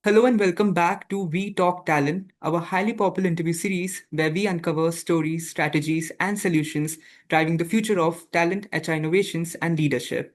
Hello and welcome back to We Talk Talent, our highly popular interview series where we uncover stories, strategies, and solutions driving the future of talent, HR innovations, and leadership.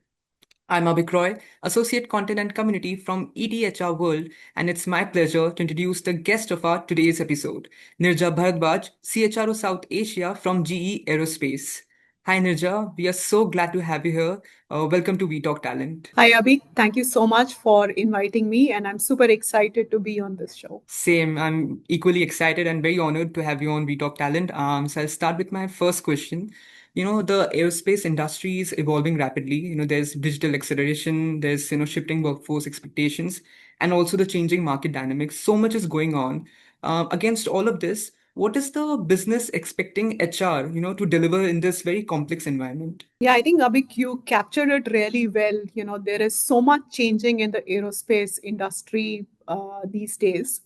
I'm Abhik Roy, Associate Content and Community from ETHRWorld, and it's my pleasure to introduce the guest of our today's episode, Neerja Bhardwaj, CHRO South Asia from GE Aerospace. Hi Nirja, we are so glad to have you here. Welcome to We Talk Talent. Hi, Abhi. Thank you so much for inviting me, and I'm super excited to be on this show. Same. I'm equally excited and very honored to have you on We Talk Talent. So I'll start with my first question. The aerospace industry is evolving rapidly. There's digital acceleration, there's, shifting workforce expectations, and also the changing market dynamics. So much is going on. Against all of this, what is the business expecting HR, to deliver in this very complex environment? Yeah, I think Abhik, you captured it really well. There is so much changing in the aerospace industry these days,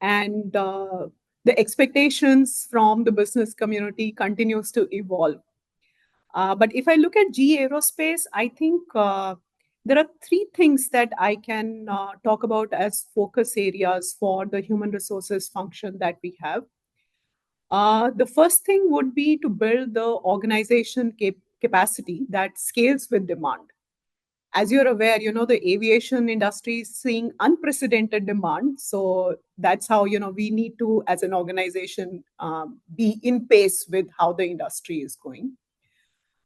and the expectations from the business community continues to evolve. But if I look at GE Aerospace, I think there are three things that I can talk about as focus areas for the human resources function that we have. The first thing would be to build the organization capacity that scales with demand. As you're aware, the aviation industry is seeing unprecedented demand. So that's how, we need to, as an organization, be in pace with how the industry is going.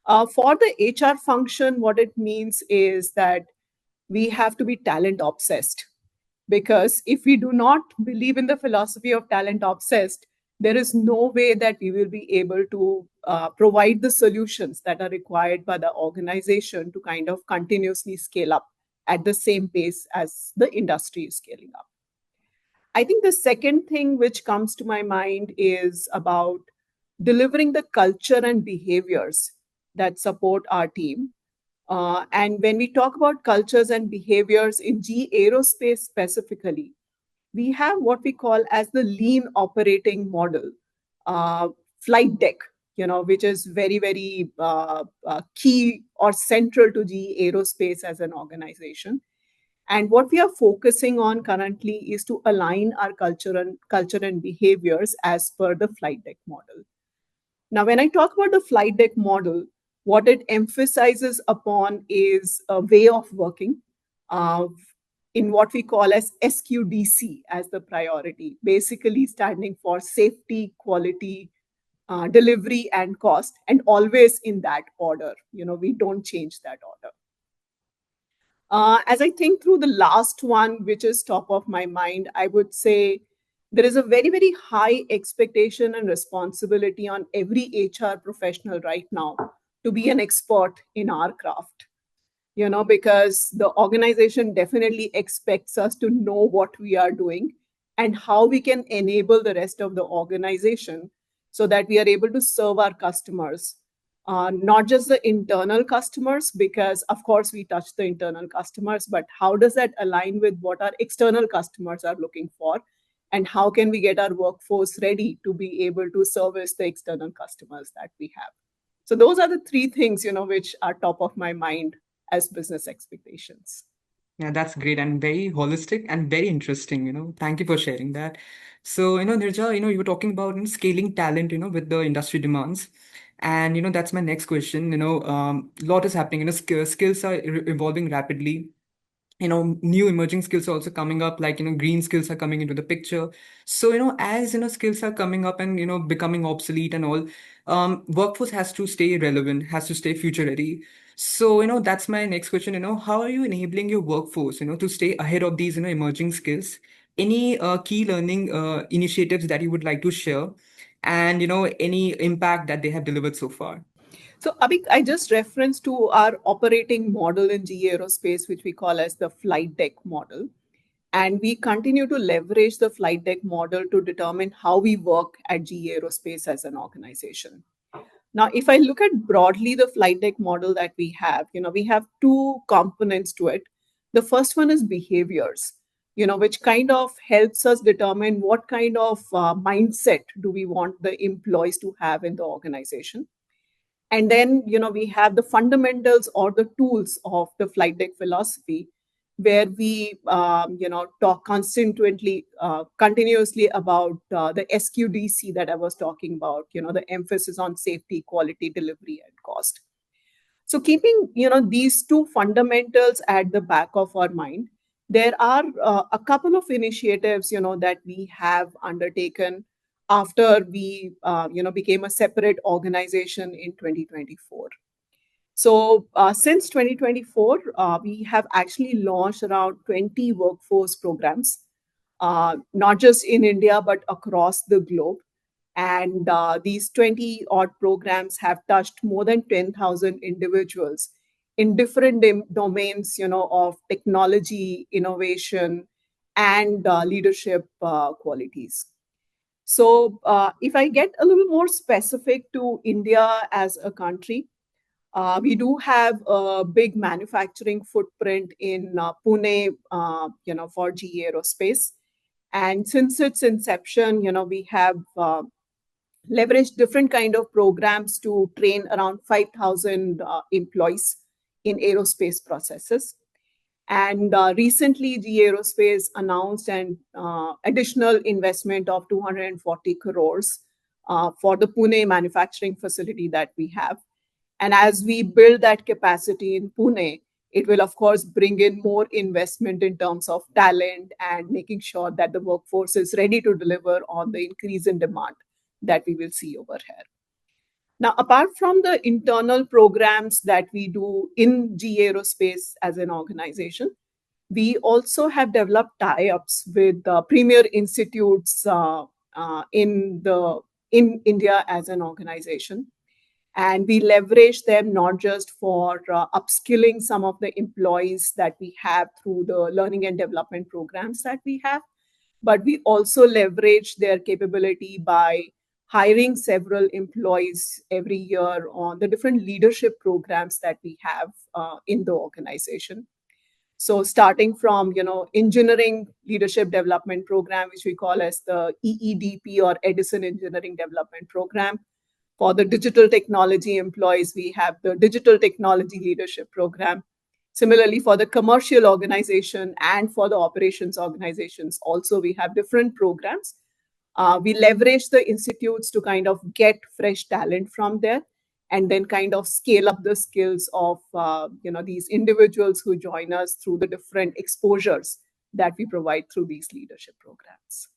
For the HR function, what it means is that we have to be talent obsessed, because if we do not believe in the philosophy of talent obsessed, there is no way that we will be able to provide the solutions that are required by the organization to kind of continuously scale up at the same pace as the industry is scaling up. I think the second thing which comes to my mind is about delivering the culture and behaviors that support our team. And when we talk about cultures and behaviors in GE Aerospace specifically, we have what we call as the lean operating model, flight deck, which is very, very key or central to GE Aerospace as an organization. And what we are focusing on currently is to align our culture and behaviors as per the flight deck model. Now, when I talk about the flight deck model, what it emphasizes upon is a way of working uh, in what we call as SQDC as the priority, basically standing for safety, quality, delivery, and cost, and always in that order. We don't change that order. As I think through the last one, which is top of my mind, I would say there is a very, very high expectation and responsibility on every HR professional right now to be an expert in our craft, because the organization definitely expects us to know what we are doing and how we can enable the rest of the organization so that we are able to serve our customers, not just the internal customers, because of course we touch the internal customers, but how does that align with what our external customers are looking for? And how can we get our workforce ready to be able to service the external customers that we have? So those are the three things, which are top of my mind as business expectations. Yeah, that's great and very holistic and very interesting. Thank you for sharing that. So, Nirja, you were talking about scaling talent, with the industry demands. And, that's my next question. Lot is happening, skills are evolving rapidly. New emerging skills are also coming up, like, green skills are coming into the picture. So, as, skills are coming up and, becoming obsolete and all, workforce has to stay relevant, has to stay future ready. So, that's my next question. How are you enabling your workforce, to stay ahead of these, emerging skills? Any key learning initiatives that you would like to share? And, any impact that they have delivered so far? So, Abhik, I just referenced to our operating model in GE Aerospace, which we call as the flight deck model. And we continue to leverage the flight deck model to determine how we work at GE Aerospace as an organization. Now, if I look at broadly the flight deck model that we have two components to it. The first one is behaviors, which kind of helps us determine what kind of mindset do we want the employees to have in the organization. And then, we have the fundamentals or the tools of the flight deck philosophy, where we talk continuously about the SQDC that I was talking about, the emphasis on safety, quality, delivery, and cost. So keeping these two fundamentals at the back of our mind, there are a couple of initiatives that we have undertaken after we became a separate organization in 2024. So since 2024, we have actually launched around 20 workforce programs, not just in India, but across the globe. And these 20 odd programs have touched more than 10,000 individuals in different domains, of technology, innovation, and leadership qualities. So if I get a little more specific to India as a country, we do have a big manufacturing footprint in Pune, for GE Aerospace. And since its inception, we have leveraged different kind of programs to train around 5,000 employees in aerospace processes. And recently, GE Aerospace announced an additional investment of 240 crores for the Pune manufacturing facility that we have. And as we build that capacity in Pune, it will, of course, bring in more investment in terms of talent and making sure that the workforce is ready to deliver on the increase in demand that we will see over here. Now, apart from the internal programs that we do in GE Aerospace as an organization, we also have developed tie-ups with premier institutes in India as an organization. And we leverage them not just for upskilling some of the employees that we have through the learning and development programs that we have, but we also leverage their capability by hiring several employees every year on the different leadership programs that we have in the organization. So starting from engineering leadership development program, which we call as the EEDP or Edison Engineering Development Program. For the digital technology employees, we have the Digital Technology Leadership Program. Similarly, for the commercial organization and for the operations organizations, also we have different programs. We leverage the institutes to kind of get fresh talent from there and then kind of scale up the skills of these individuals who join us through the different exposures that we provide through these leadership programs.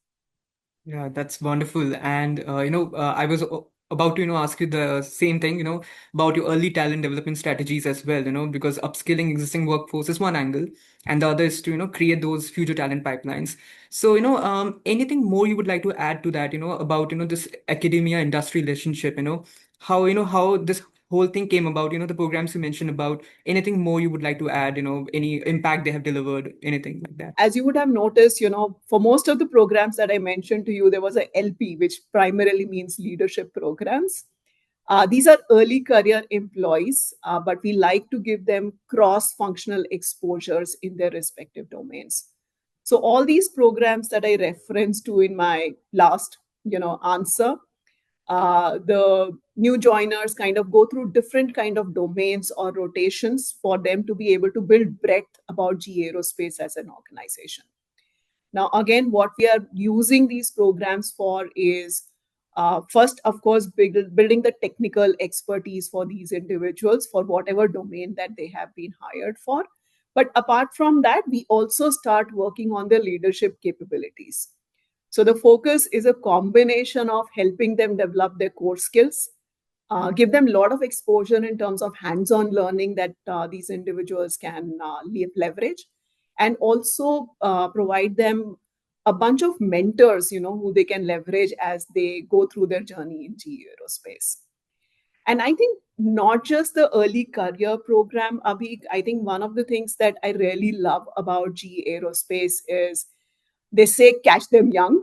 Yeah, that's wonderful. And I was about to ask you the same thing, about your early talent development strategies as well, because upskilling existing workforce is one angle, and the other is to create those future talent pipelines. So anything more you would like to add to that, about this academia industry relationship, how this whole thing came about, the programs you mentioned about, anything more you would like to add, any impact they have delivered, anything like that. As you would have noticed, for most of the programs that I mentioned to you, there was a LP, which primarily means leadership programs. These are early career employees, but we like to give them cross-functional exposures in their respective domains. So all these programs that I referenced to in my last, answer, the new joiners kind of go through different kind of domains or rotations for them to be able to build breadth about GE Aerospace as an organization. Now, again, what we are using these programs for is first, of course, building the technical expertise for these individuals for whatever domain that they have been hired for. But apart from that, we also start working on their leadership capabilities. So the focus is a combination of helping them develop their core skills, give them a lot of exposure in terms of hands-on learning that these individuals can leverage, and also provide them a bunch of mentors, who they can leverage as they go through their journey in GE Aerospace. And I think not just the early career program, Abhi, I think one of the things that I really love about GE Aerospace is they say catch them young.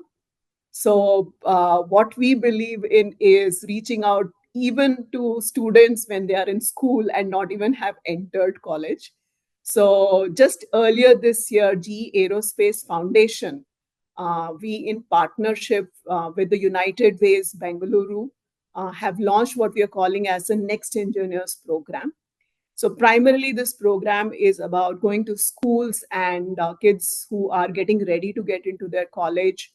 So what we believe in is reaching out even to students when they are in school and not even have entered college. So just earlier this year, GE Aerospace Foundation, we in partnership with the United Ways Bengaluru have launched what we are calling as a Next Engineers program. So primarily, this program is about going to schools and kids who are getting ready to get into their college,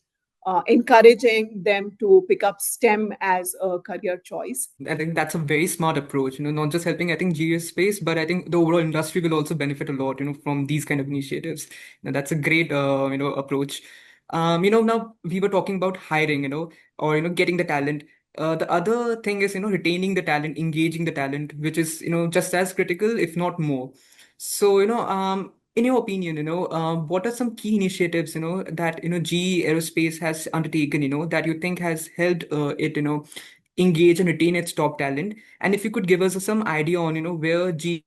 encouraging them to pick up STEM as a career choice. I think that's a very smart approach, not just helping, I think, GE space, but I think the overall industry will also benefit a lot, from these kind of initiatives. That's a great, approach. Now we were talking about hiring, or, getting the talent. The other thing is, retaining the talent, engaging the talent, which is, just as critical, if not more. So, in your opinion, what are some key initiatives, that, GE Aerospace has undertaken, that you think has helped it, engage and retain its top talent? And if you could give us some idea on, where GE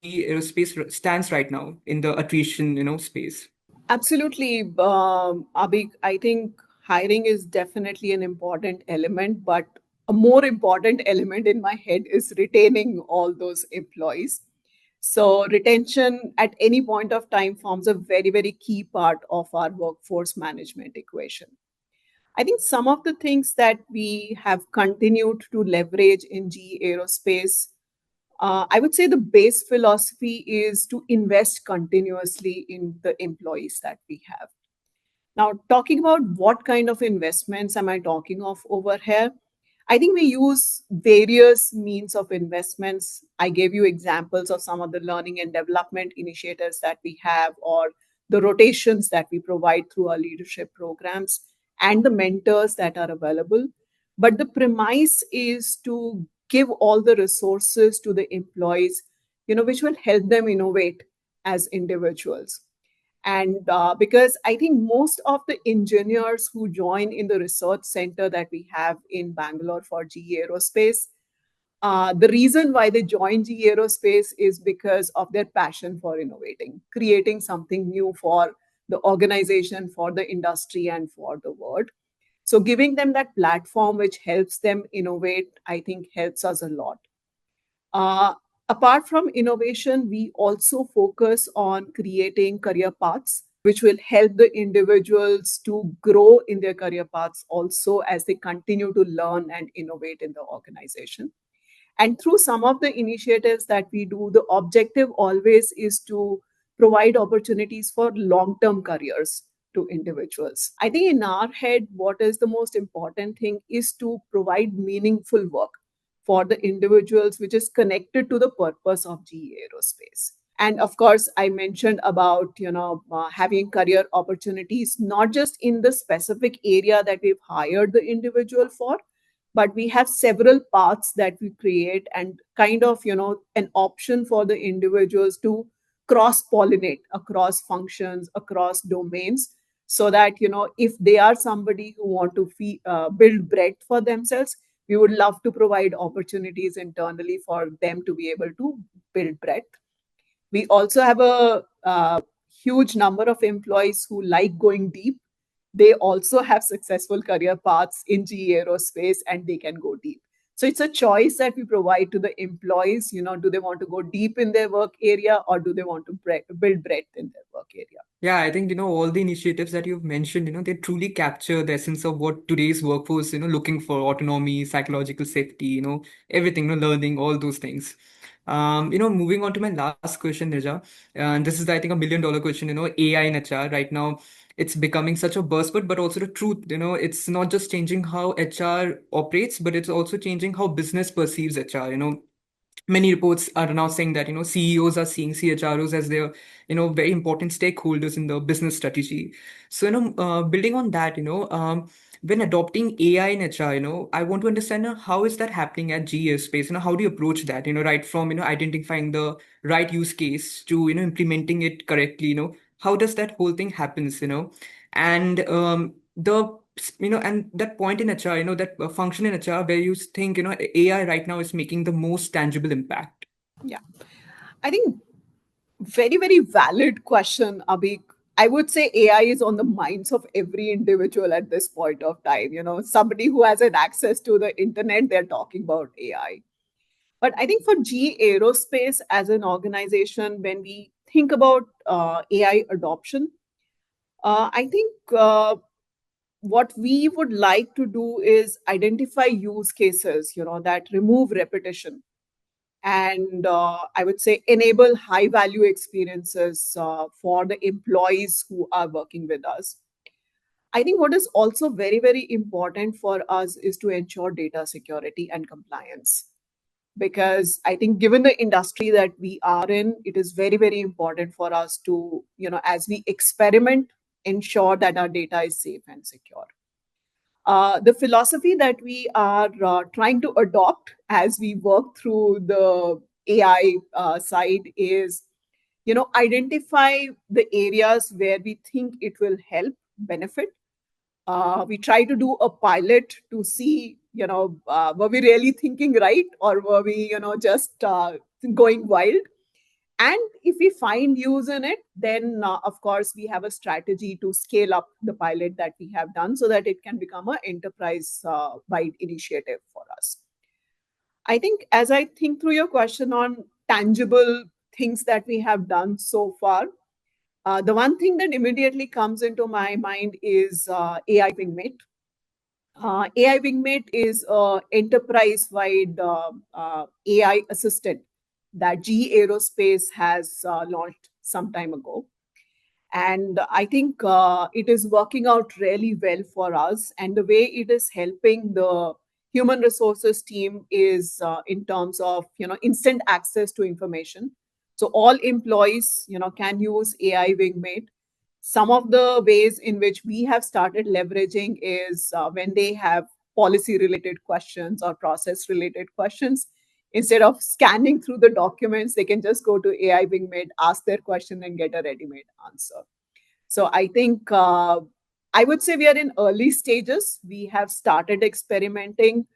Aerospace stands right now in the attrition, space. Absolutely, Abhi. I think hiring is definitely an important element, but a more important element in my head is retaining all those employees. So, retention at any point of time forms a very, very key part of our workforce management equation. I think some of the things that we have continued to leverage in GE Aerospace, I would say the base philosophy is to invest continuously in the employees that we have. Now, talking about what kind of investments am I talking of over here? I think we use various means of investments. I gave you examples of some of the learning and development initiatives that we have, or the rotations that we provide through our leadership programs, and the mentors that are available. But the premise is to give all the resources to the employees, which will help them innovate as individuals. And because I think most of the engineers who join in the research center that we have in Bangalore for GE Aerospace, the reason why they join GE Aerospace is because of their passion for innovating, creating something new for the organization, for the industry, and for the world. So, giving them that platform which helps them innovate, I think helps us a lot. Uh, Apart from innovation, we also focus on creating career paths which will help the individuals to grow in their career paths also as they continue to learn and innovate in the organization. And through some of the initiatives that we do, the objective always is to provide opportunities for long term careers to individuals. I think in our head, what is the most important thing is to provide meaningful work for the individuals, which is connected to the purpose of GE Aerospace. And of course, I mentioned about having career opportunities not just in the specific area that we've hired the individual for, but we have several paths that we create and kind of an option for the individuals to cross pollinate across functions, across domains, so that if they are somebody who want to build breadth for themselves, we would love to provide opportunities internally for them to be able to build breadth. We also have a huge number of employees who like going deep. They also have successful career paths in GE Aerospace and they can go deep. So it's a choice that we provide to the employees. Do they want to go deep in their work area, or do they want to build breadth in their work area? Yeah, I think, all the initiatives that you've mentioned, they truly capture the essence of what today's workforce, looking for: autonomy, psychological safety, everything, learning, all those things. Moving on to my last question, Nirja, and this is, I think, $1 million question, AI in HR right now. It's becoming such a buzzword, but also the truth, it's not just changing how HR operates, but it's also changing how business perceives HR. Many reports are now saying that, CEOs are seeing CHROs as their, very important stakeholders in the business strategy. So, building on that, when adopting AI in HR, I want to understand, how is that happening at GE Space? How do you approach that? Right from, identifying the right use case to, implementing it correctly. How does that whole thing happens? And and that point in HR, that function in HR where you think, AI right now is making the most tangible impact. Yeah. I think very, very valid question, Abhi. I would say AI is on the minds of every individual at this point of time. Somebody who has an access to the internet, they're talking about AI. But I think for GE Aerospace as an organization, when we think about AI adoption, I think what we would like to do is identify use cases, that remove repetition, and I would say enable high value experiences for the employees who are working with us. I think what is also very, very important for us is to ensure data security and compliance. Because I think given the industry that we are in, it is very, very important for us to, as we experiment, ensure that our data is safe and secure. The philosophy that we are trying to adopt as we work through the AI side is, identify the areas where we think it will help benefit. We try to do a pilot to see, were we really thinking right, or were we, just going wild? And if we find use in it, then of course we have a strategy to scale up the pilot that we have done so that it can become an enterprise wide initiative for us. I think as I think through your question on tangible things that we have done so far, the one thing that immediately comes into my mind is AI Wingmate. AI Wingmate is an enterprise-wide AI assistant that GE Aerospace has launched some time ago. And I think it is working out really well for us. And the way it is helping the human resources team is in terms of instant access to information. So all employees can use AI Wingmate. Some of the ways in which we have started leveraging is when they have policy related questions or process related questions, instead of scanning through the documents, they can just go to AI Wingmate, ask their question, and get a ready made answer. So I think I would say we are in early stages. We have started experimenting.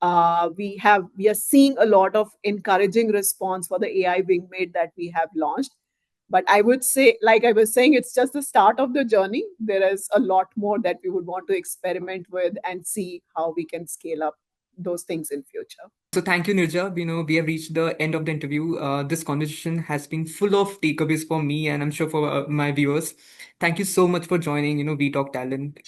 We are seeing a lot of encouraging response for the AI Wingmate that we have launched. But I would say, like I was saying, it's just the start of the journey. There is a lot more that we would want to experiment with and see how we can scale up those things in future. So thank you, Nirja. We have reached the end of the interview. This conversation has been full of takeaways for me, and I'm sure for my viewers. Thank you so much for joining, We Talk Talent.